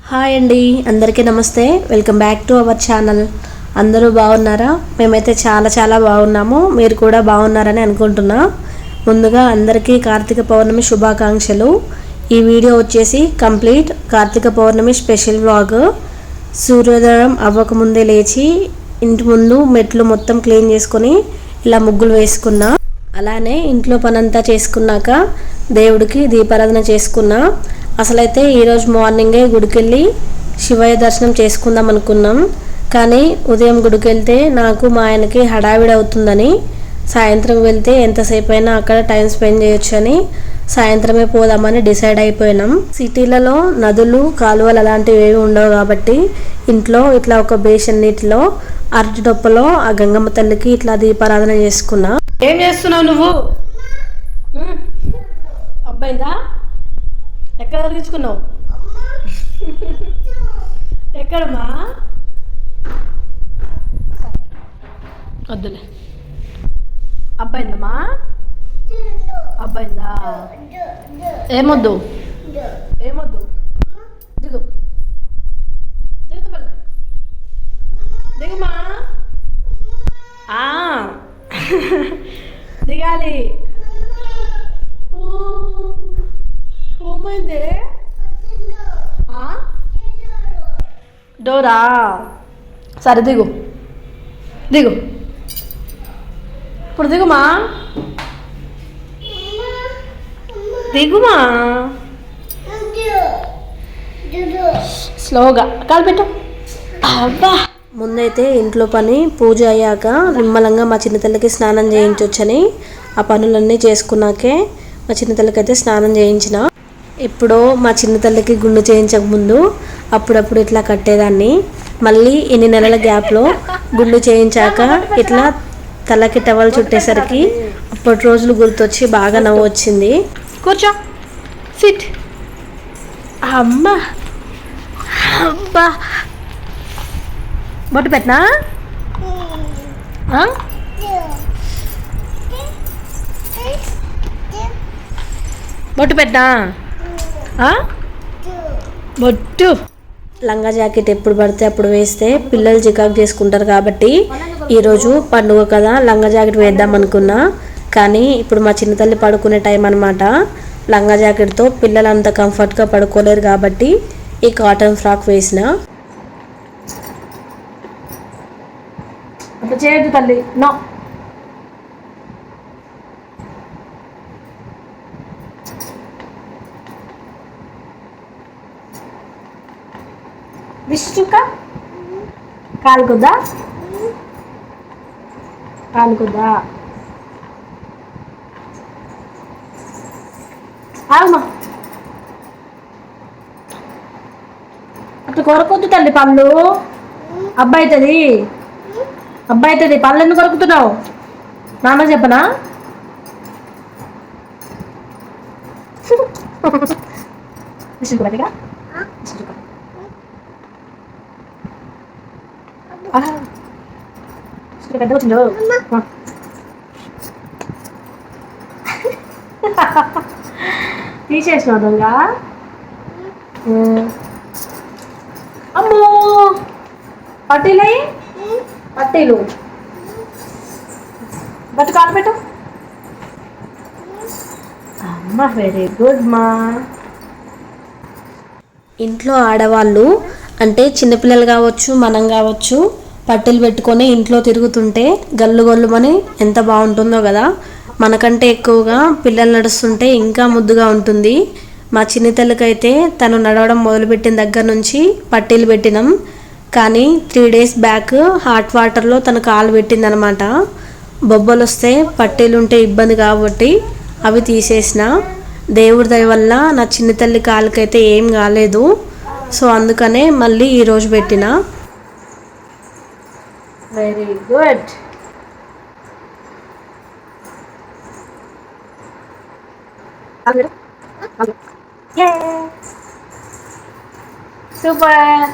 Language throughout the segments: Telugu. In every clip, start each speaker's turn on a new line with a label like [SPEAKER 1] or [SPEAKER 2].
[SPEAKER 1] హాయ్ అండి, అందరికీ నమస్తే. Welcome back to our channel. అందరూ బాగున్నారా? మేమైతే చాలా చాలా బాగున్నాము. మీరు కూడా బాగున్నారని అనుకుంటున్నా. ముందుగా అందరికీ కార్తీక పౌర్ణమి శుభాకాంక్షలు. ఈ వీడియో వచ్చేసి కంప్లీట్ కార్తీక పౌర్ణమి స్పెషల్ వ్లాగ్. సూర్యోదయం అవ్వకముందే లేచి ఇంటి ముందు మెట్లు మొత్తం క్లీన్ చేసుకొని ఇలా ముగ్గులు వేసుకున్నా. అలానే ఇంట్లో పనంతా చేసుకున్నాక దేవుడికి దీపారాధన చేసుకున్నా. అసలైతే ఈరోజు మార్నింగే గుడికెళ్ళి శివయ్య దర్శనం చేసుకుందాం అనుకున్నాం. కానీ ఉదయం గుడికి వెళ్తే నాకు మా ఆయనకి హడావిడి అవుతుందని సాయంత్రం వెళ్తే ఎంతసేపు అయినా అక్కడ టైం స్పెండ్ చేయొచ్చు అని సాయంత్రమే పోదామని డిసైడ్ అయిపోయినాం. సిటీలలో నదులు కాలువలు అలాంటివి ఏవి ఉండవు కాబట్టి ఇంట్లో ఇట్లా ఒక బేషన్ నీటిలో అరటి డొప్పలో ఆ గంగమ్మ తల్లికి ఇట్లా దీపారాధన చేసుకున్నా.
[SPEAKER 2] ఏం చేస్తున్నావు నువ్వు? అబ్బాయిందా? ఎక్కడ తొలగించుకున్నావు? ఎక్కడమ్మా? వద్దులే. అబ్బాయిందమ్మా? అబ్బాయిందా? ఏమొద్దు ఏమొద్దు. దిగు దిగు దిగుమా. దిగాలి. ఏమైంది? డోరా? సరే దిగు దిగు. ఇప్పుడు దిగుమా. దిగుమా. స్లోగా కాలు పెట్టు. అబ్బా.
[SPEAKER 1] ముందైతే ఇంట్లో పని పూజ అయ్యాక నిమ్మలంగా మా చిన్నతల్లికి స్నానం చేయించవచ్చని ఆ పనులన్నీ చేసుకున్నాకే మా చిన్నతల్లికి అయితే స్నానం చేయించిన. ఇప్పుడు మా చిన్నతల్లికి గుండు చేయించకముందు అప్పుడప్పుడు ఇట్లా కట్టేదాన్ని. మళ్ళీ ఎన్ని నెలల గ్యాప్లో గుండు చేయించాక ఇట్లా తలకి టవల్ చుట్టేసరికి అప్పటి రోజులు గుర్తొచ్చి బాగా నవ్వు వచ్చింది.
[SPEAKER 2] కూర్చో. సిట్. అమ్మా. అబ్బా. బొట్టు పెట్టినా? బొట్టు పెట్టినా? బొట్టు.
[SPEAKER 1] లంగా జాకెట్ ఎప్పుడు పడితే అప్పుడు వేస్తే పిల్లలు చికాకు చేసుకుంటారు కాబట్టి ఈరోజు పండుగ కదా లంగా జాకెట్ వేద్దాం అనుకున్నా. కానీ ఇప్పుడు మా చిన్నతల్లి పడుకునే టైం అనమాట. లంగా జాకెట్తో పిల్లలు అంత కంఫర్ట్గా పడుకోలేరు కాబట్టి ఈ కాటన్ ఫ్రాక్ వేసిన.
[SPEAKER 2] అట్లా చేయొద్దు తల్లి. నో. విష్చుక కాలుకుద్దా కాలుకుద్దా. ఆగమ్మా. అట్లా కొరకొద్దు తల్లి పళ్ళు. అబ్బాయి అవుతుంది అబ్బాయి అవుతుంది. పళ్ళు ఎందుకు కొరుకుతున్నావు? నాన్న చెప్పనా? విష్ణుకురా పెద్ద వచ్చిందో. తీసేసిన దొంగ. అమ్మో. పట్టీలు పట్టీలు బట్టు కాలు పెట్టు. అమ్మ వెరీ గుడ్ మా.
[SPEAKER 1] ఇంట్లో ఆడవాళ్ళు అంటే చిన్నపిల్లలు కావచ్చు మనం కావచ్చు పట్టెలు పెట్టుకొని ఇంట్లో తిరుగుతుంటే గల్లు గల్లుమని ఎంత బాగుంటుందో కదా. మనకంటే ఎక్కువగా పిల్లలు నడుస్తుంటే ఇంకా ముద్దుగా ఉంటుంది. మా చిన్నతల్లికైతే తను నడవడం మొదలుపెట్టిన దగ్గర నుంచి పట్టీలు పెట్టినాం. కానీ 3 days బ్యాక్ హాట్ వాటర్లో తను కాలు పెట్టిందనమాట. బొబ్బలు వస్తే పట్టీలు ఉంటే ఇబ్బంది కాబట్టి అవి తీసేసిన. దేవుడి దయ వల్ల నా చిన్నతల్లి కాలుకైతే ఏం కాలేదు. సో అందుకనే మళ్ళీ ఈరోజు పెట్టిన.
[SPEAKER 2] Very good. Super.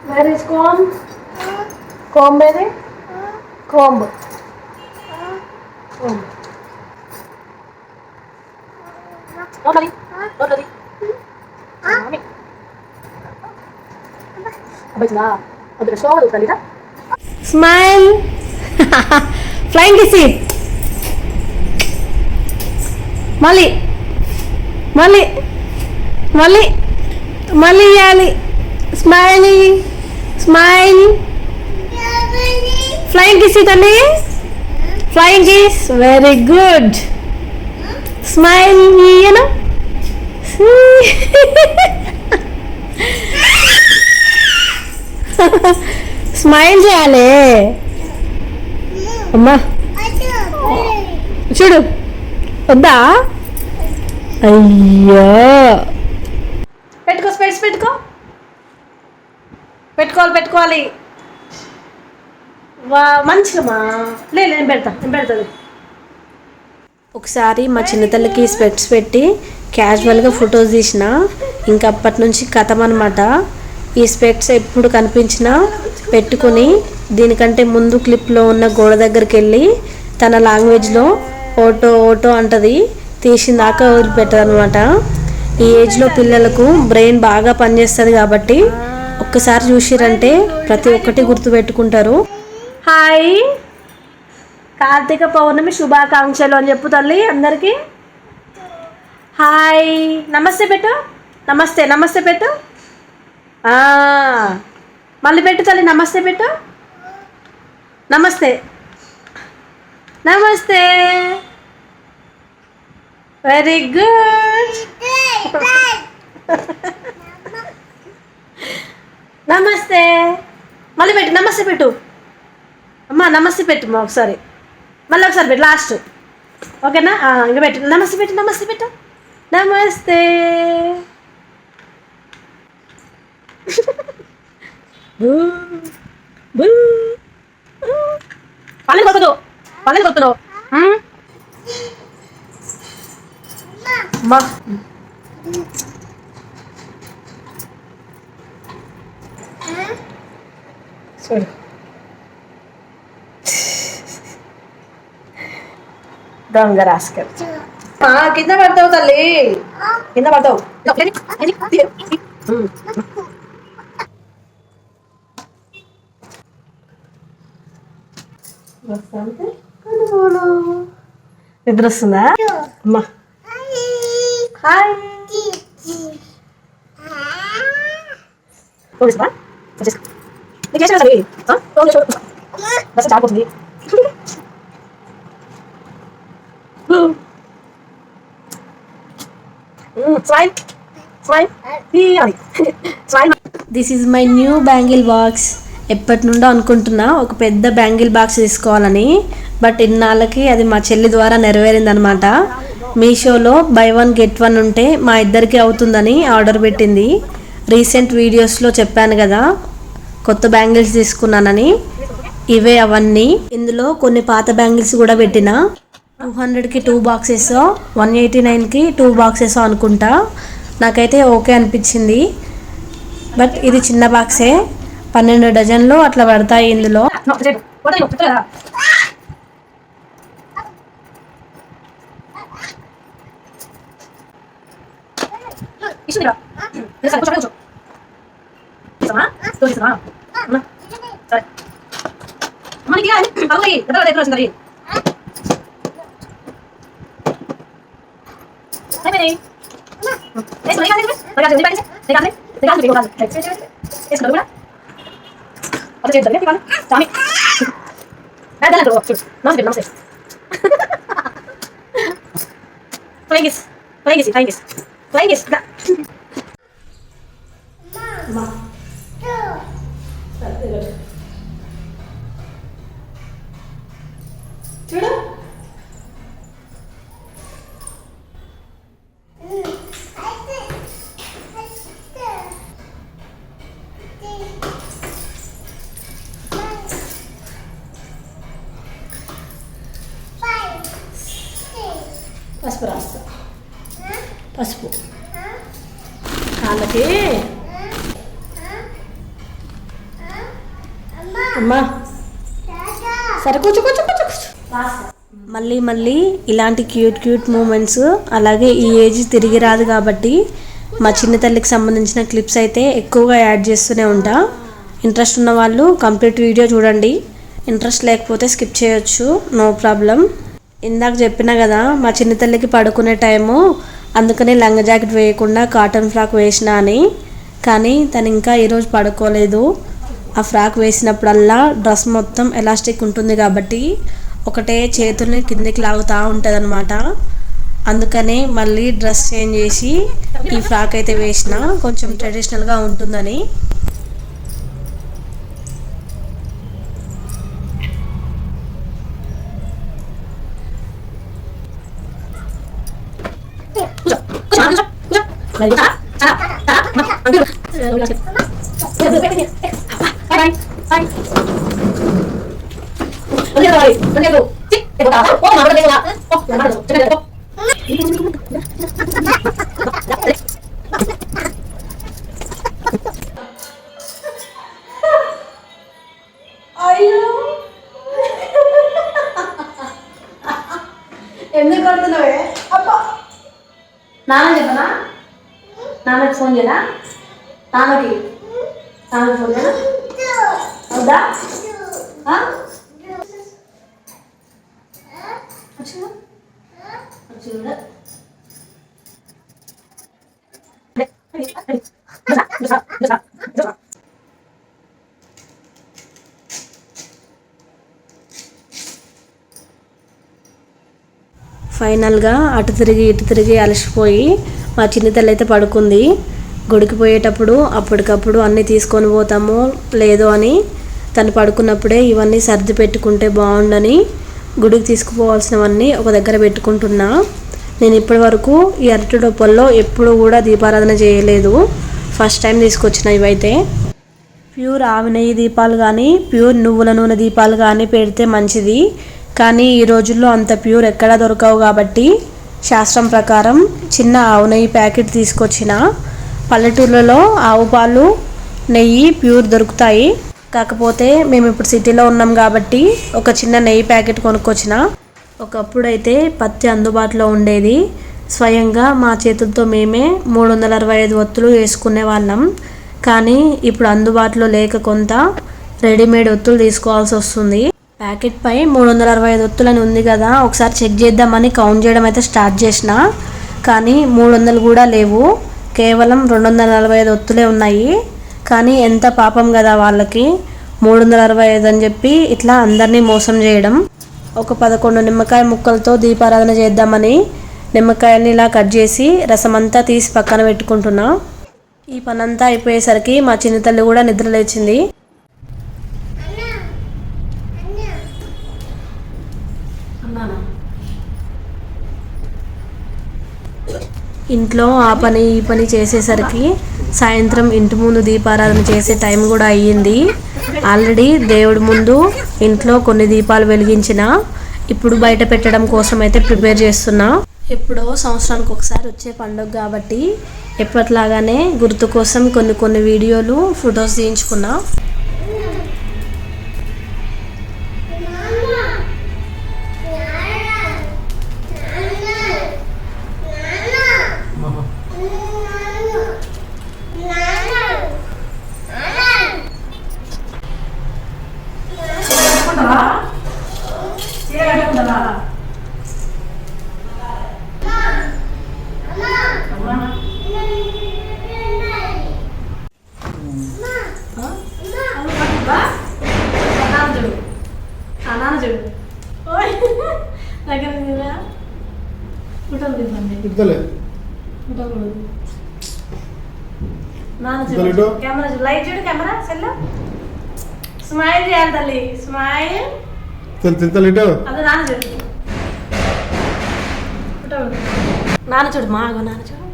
[SPEAKER 2] Where is comb? Comb baby? Comb comb నోట్లోది నోట్లోది మామి అబ్బా అక్కడ షో అవుతుంది
[SPEAKER 1] స్మైల్ ఫ్లైంగ్ కిసి మళ్ళీ మళ్ళీ మళ్ళీ మళ్ళీ ఇవ్వాలి స్మైలీ స్మైల్ ఫ్లైంగ్ కిస్ తల్లి flying kiss very good smile ఇయ్యను స్మైల్ చేయాలి అమ్మా చూడు వద్దా అయ్యో
[SPEAKER 2] పెట్టుకో స్పెట్స్ పెట్టుకో పెట్టుకోవాలి వా మంచిగా నేను పెడతాను
[SPEAKER 1] ఒకసారి మా చిన్నతల్లికి స్పెట్స్ పెట్టి క్యాజువల్గా ఫొటోస్ తీసిన ఇంకా అప్పటి నుంచి కథం అనమాట. ఈ స్పెట్స్ ఎప్పుడు కనిపించినా పెట్టుకుని దీనికంటే ముందు క్లిప్లో ఉన్న గోడ దగ్గరికి వెళ్ళి తన లాంగ్వేజ్లో ఓటో ఓటో అంటది, తీసిందాకా వదిలిపెట్టదు అనమాట. ఈ ఏజ్లో పిల్లలకు బ్రెయిన్ బాగా పనిచేస్తుంది కాబట్టి ఒక్కసారి చూసిరంటే ప్రతి ఒక్కటి గుర్తుపెట్టుకుంటారు.
[SPEAKER 2] హాయ్, కార్తీక పౌర్ణమి శుభాకాంక్షలు అని చెప్పు తల్లి అందరికీ. హాయ్, నమస్తే పెట్టు, నమస్తే పెట్టు, మళ్ళీ పెట్టు తల్లి, నమస్తే పెట్టు, నమస్తే వెరీ గుడ్. నమస్తే మళ్ళీ పెట్టు, నమస్తే పెట్టు అమ్మా, నమస్తే పెట్టు మా ఒకసారి, మళ్ళీ ఒకసారి పెట్టు లాస్ట్, ఓకేనా? ఇంకా పెట్టు, నమస్తే పెట్టు, నమస్తే పల్లెలు కొడుతున్నావు చూడు, దొంగ రాసుకెళ్ళి కింద పడతావు తల్లి, కింద పడతావు. నిద్ర వస్తుందా అమ్మా? హాయ్, నీకు చేసిన సరే బస్ చాలిపోతుంది.
[SPEAKER 1] This is my new bangle box. ఎప్పటి నుండో అనుకుంటున్నా ఒక పెద్ద బ్యాంగిల్ బాక్స్ తీసుకోవాలని, బట్ ఇన్నాళ్ళకి అది మా చెల్లి ద్వారా నెరవేరిందనమాట. మీషోలో బై 1 get 1 ఉంటే మా ఇద్దరికి అవుతుందని ఆర్డర్ పెట్టింది. రీసెంట్ వీడియోస్లో చెప్పాను కదా కొత్త బ్యాంగిల్స్ తీసుకున్నానని, ఇవే అవన్నీ. ఇందులో కొన్ని పాత బ్యాంగిల్స్ కూడా పెట్టిన. 200కి 2 బాక్సెస్, 189కి 2 బాక్సెస్ అనుకుంటా. నాకైతే ఓకే అనిపించింది. బట్ ఇది చిన్న బాక్సే, 12 డజన్లు అట్లా పడతాయి ఇందులో.
[SPEAKER 2] చూడు, పసుపు రాస్తా, పసుపు కాళ్ళకి. అమ్మా సరే కూర్చో కూర్చో కూర్చో కూర్చో.
[SPEAKER 1] మళ్ళీ మళ్ళీ ఇలాంటి క్యూట్ మూమెంట్స్ అలాగే ఈ ఏజ్ తిరిగి రాదు కాబట్టి మా చిన్న తల్లికి సంబంధించిన క్లిప్స్ అయితే ఎక్కువగా యాడ్ చేస్తూనే ఉంటా. ఇంట్రెస్ట్ ఉన్న వాళ్ళు కంప్లీట్ వీడియో చూడండి, ఇంట్రెస్ట్ లేకపోతే స్కిప్ చేయొచ్చు, నో ప్రాబ్లం. ఇందాక చెప్పినా కదా మా చిన్న తల్లికి పడుకునే టైము, అందుకని లంగా జాకెట్ వేయకుండా కాటన్ ఫ్రాక్ వేసిన అని. కానీ తను ఇంకా ఈరోజు పడుకోలేదు. ఆ ఫ్రాక్ వేసినప్పుడల్లా డ్రెస్ మొత్తం ఎలాస్టిక్ ఉంటుంది కాబట్టి ఒకటే చేతుల్ని కిందకి లాగుతూ ఉంటుంది అనమాట. అందుకనే మళ్ళీ డ్రెస్ చేంజ్ చేసి ఈ ఫ్రాక్ అయితే వేసిన, కొంచెం ట్రెడిషనల్గా ఉంటుందని.
[SPEAKER 2] ఎందుకు కొడుతున్నావే? అబ్బా నాన్న చెప్పనా? నాన్నకి ఫోన్ చేయనా? నాన్నకి ఫోన్ చేయనా? వద్దా?
[SPEAKER 1] ఫైనల్గా అటు తిరిగి ఇటు తిరిగి అలసిపోయి మా చిన్న తల్లి అయితే పడుకుంది. గుడికి పోయేటప్పుడు అప్పటికప్పుడు అన్నీ తీసుకొని పోతామో లేదో అని తను పడుకున్నప్పుడే ఇవన్నీ సర్ది పెట్టుకుంటే బాగుండని గుడికి తీసుకుపోవాల్సినవన్నీ ఒక దగ్గర పెట్టుకుంటున్నా. నేను ఇప్పటి వరకు ఈ అరటి డొప్పల్లో ఎప్పుడు కూడా దీపారాధన చేయలేదు, ఫస్ట్ టైం తీసుకొచ్చిన ఇవైతే. ప్యూర్ ఆవు నెయ్యి దీపాలు కానీ ప్యూర్ నువ్వుల నూనె దీపాలు కానీ పెడితే మంచిది, కానీ ఈ రోజుల్లో అంత ప్యూర్ ఎక్కడా దొరకవు కాబట్టి శాస్త్రం ప్రకారం చిన్న ఆవు నెయ్యి ప్యాకెట్ తీసుకొచ్చిన. పల్లెటూర్లలో ఆవు పాలు నెయ్యి ప్యూర్ దొరుకుతాయి, కాకపోతే మేము ఇప్పుడు సిటీలో ఉన్నాం కాబట్టి ఒక చిన్న నెయ్యి ప్యాకెట్ కొనుక్కొచ్చిన. ఒకప్పుడైతే పత్తి అందుబాటులో ఉండేది, స్వయంగా మా చేతులతో మేమే 365 ఒత్తులు వేసుకునే వాళ్ళం. కానీ ఇప్పుడు అందుబాటులో లేక కొంత రెడీమేడ్ ఒత్తులు తీసుకోవాల్సి వస్తుంది. ప్యాకెట్ పై 365 ఒత్తులని ఉంది కదా, ఒకసారి చెక్ చేద్దామని కౌంట్ చేయడం అయితే స్టార్ట్ చేసిన, కానీ 300 కూడా లేవు, కేవలం 245 ఒత్తులే ఉన్నాయి. కానీ ఎంత పాపం కదా వాళ్ళకి, 365 అని చెప్పి ఇట్లా అందరినీ మోసం చేయడం. ఒక 11 నిమ్మకాయ ముక్కలతో దీపారాధన చేద్దామని నిమ్మకాయని ఇలా కట్ చేసి రసమంతా తీసి పక్కన పెట్టుకుంటున్నా. ఈ పనంతా అయిపోయేసరికి మా చిన్న తల్లి కూడా నిద్ర లేచింది. ఇంట్లో ఆ పని ఈ పని చేసేసరికి సాయంత్రం ఇంటి ముందు దీపారాధన చేసే టైం కూడా అయ్యింది. ఆల్రెడీ దేవుడి ముందు ఇంట్లో కొన్ని దీపాలు వెలిగించిన, ఇప్పుడు బయట పెట్టడం కోసం అయితే ప్రిపేర్ చేస్తున్నా. ఎప్పుడో సంవత్సరానికి ఒకసారి వచ్చే పండుగ కాబట్టి ఎప్పట్లాగానే గుర్తు కోసం కొన్ని వీడియోలు ఫొటోస్ తీయించుకున్నా.
[SPEAKER 2] కెమెరా లైట్ చూడు, కెమెరా సెల్ స్మైల్ చేయాలి తల్లి, స్మైల్. అదే నాన్న చూడు, నాన్న చూడు, మాగో నాన్న చూడు,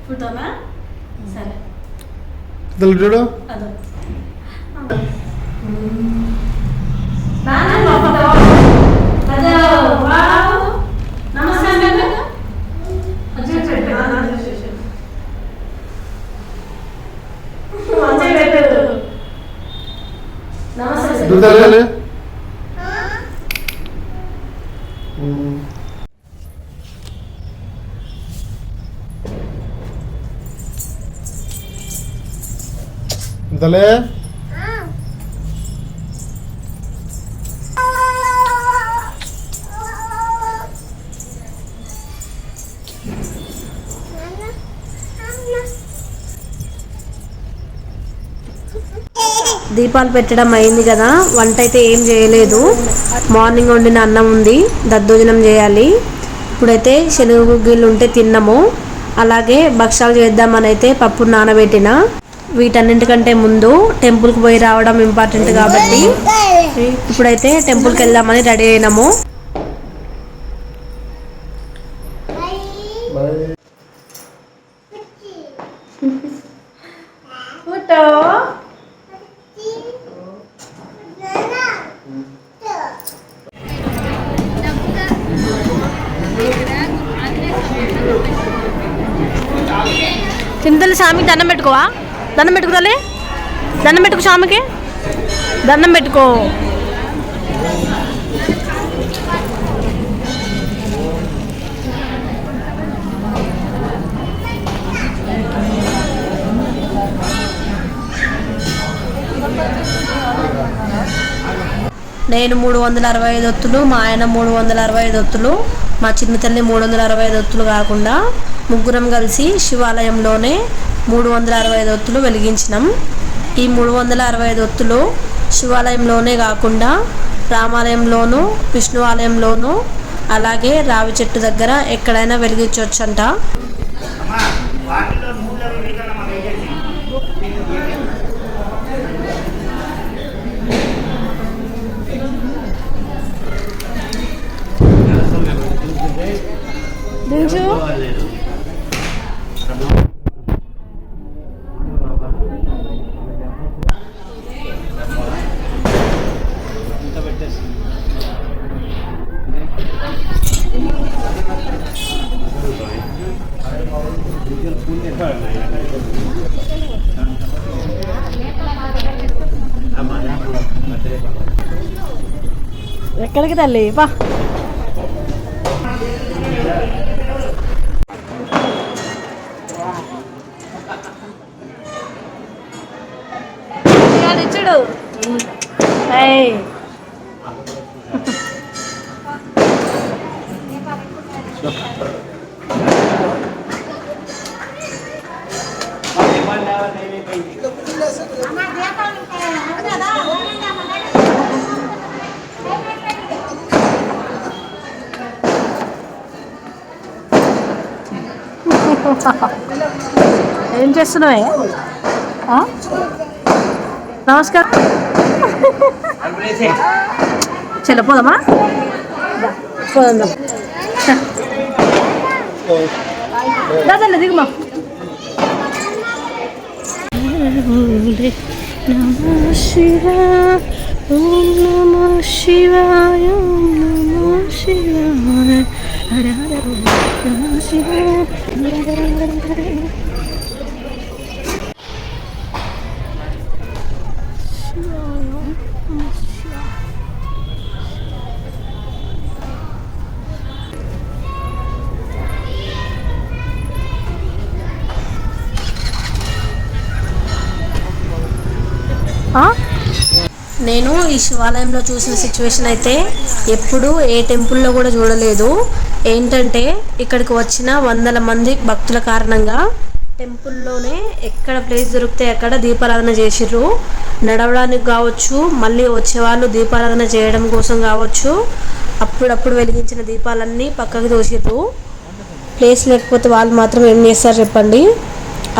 [SPEAKER 2] ఫోటోనా? సరే
[SPEAKER 3] చూడు
[SPEAKER 2] అదో
[SPEAKER 3] దుర్దలే దలే
[SPEAKER 1] దీపాలు పెట్టడం అయింది కదా, వంట అయితే ఏం చేయలేదు. మార్నింగ్ వండిన అన్నం ఉంది, దద్దోజనం చేయాలి. ఇప్పుడైతే శనగ గుగ్గిళ్ళు ఉంటే తిన్నాము. అలాగే భక్షాలు చేద్దామని అయితే పప్పు నానబెట్టిన. వీటన్నింటికంటే ముందు టెంపుల్కి పోయి రావడం ఇంపార్టెంట్ కాబట్టి ఇప్పుడైతే టెంపుల్కి వెళ్దామని రెడీ అయినాము.
[SPEAKER 2] చింతలు స్వామికి దండం పెట్టుకోవా? దండం పెట్టుకురాలే, దండం పెట్టుకో స్వామికి, దండం పెట్టుకో.
[SPEAKER 1] నేను 365 ఒత్తులు, మా ఆయన 365 ఒత్తులు, మా చిన్న తల్లి 365 ఒత్తులు కాకుండా ముగ్గురం కలిసి శివాలయంలోనే 365 ఒత్తులు వెలిగించినాం. ఈ 365 ఒత్తులు శివాలయంలోనే కాకుండా రామాలయంలోనూ, విష్ణు ఆలయంలోనూ, అలాగే రావి చెట్టు దగ్గర ఎక్కడైనా వెలిగించవచ్చంట.
[SPEAKER 2] దించు. ఎక్కడికి తల్లి పా. ఇచ్చుడు ఏం చేస్తున్నావే? నమస్కారం. చలో పోదామా? పోదాం. దాదాలే దిగుమా. నమః శివాయ, ఓం నమః శివాయ, ఓం నమః శివాయ, హర హర నమః శివాయ.
[SPEAKER 1] నేను ఈ శివాలయంలో చూసిన సిచ్యువేషన్ అయితే ఎప్పుడు ఏ టెంపుల్లో కూడా చూడలేదు. ఏంటంటే ఇక్కడికి వచ్చిన వందల మంది భక్తుల కారణంగా టెంపుల్లోనే ఎక్కడ ప్లేస్ దొరికితే అక్కడ దీపారాధన చేసిర్రు. నడవడానికి కావచ్చు, మళ్ళీ వచ్చేవాళ్ళు దీపారాధన చేయడం కోసం కావచ్చు, అప్పుడప్పుడు వెలిగించిన దీపాలన్నీ పక్కకు తోసిర్రు. ప్లేస్ లేకపోతే వాళ్ళు మాత్రం ఏం చేస్తారు చెప్పండి?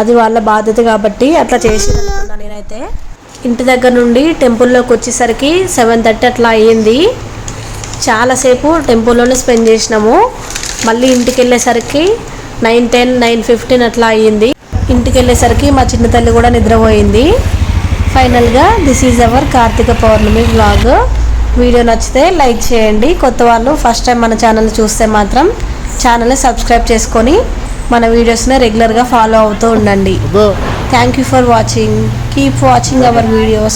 [SPEAKER 1] అది వాళ్ళ బాధ్యత కాబట్టి అట్లా చేసిర్రు అనుకున్నా. నేనైతే ఇంటి దగ్గర నుండి టెంపుల్లోకి వచ్చేసరికి 7:30 అట్లా అయ్యింది. చాలాసేపు టెంపుల్లోనే స్పెండ్ చేసినాము. మళ్ళీ ఇంటికి వెళ్ళేసరికి 9:10, 9:15 అట్లా అయ్యింది. ఇంటికి వెళ్ళేసరికి మా చిన్న తల్లి కూడా నిద్రపోయింది. ఫైనల్గా this is our Karthika Pournami vlog. Video నచ్చితే లైక్ చేయండి. కొత్త వాళ్ళు ఫస్ట్ టైం మన ఛానల్ చూస్తే మాత్రం ఛానల్ని సబ్స్క్రైబ్ చేసుకొని మన వీడియోస్ని రెగ్యులర్గా ఫాలో అవుతూ ఉండండి. Thank you for watching. Keep watching our videos.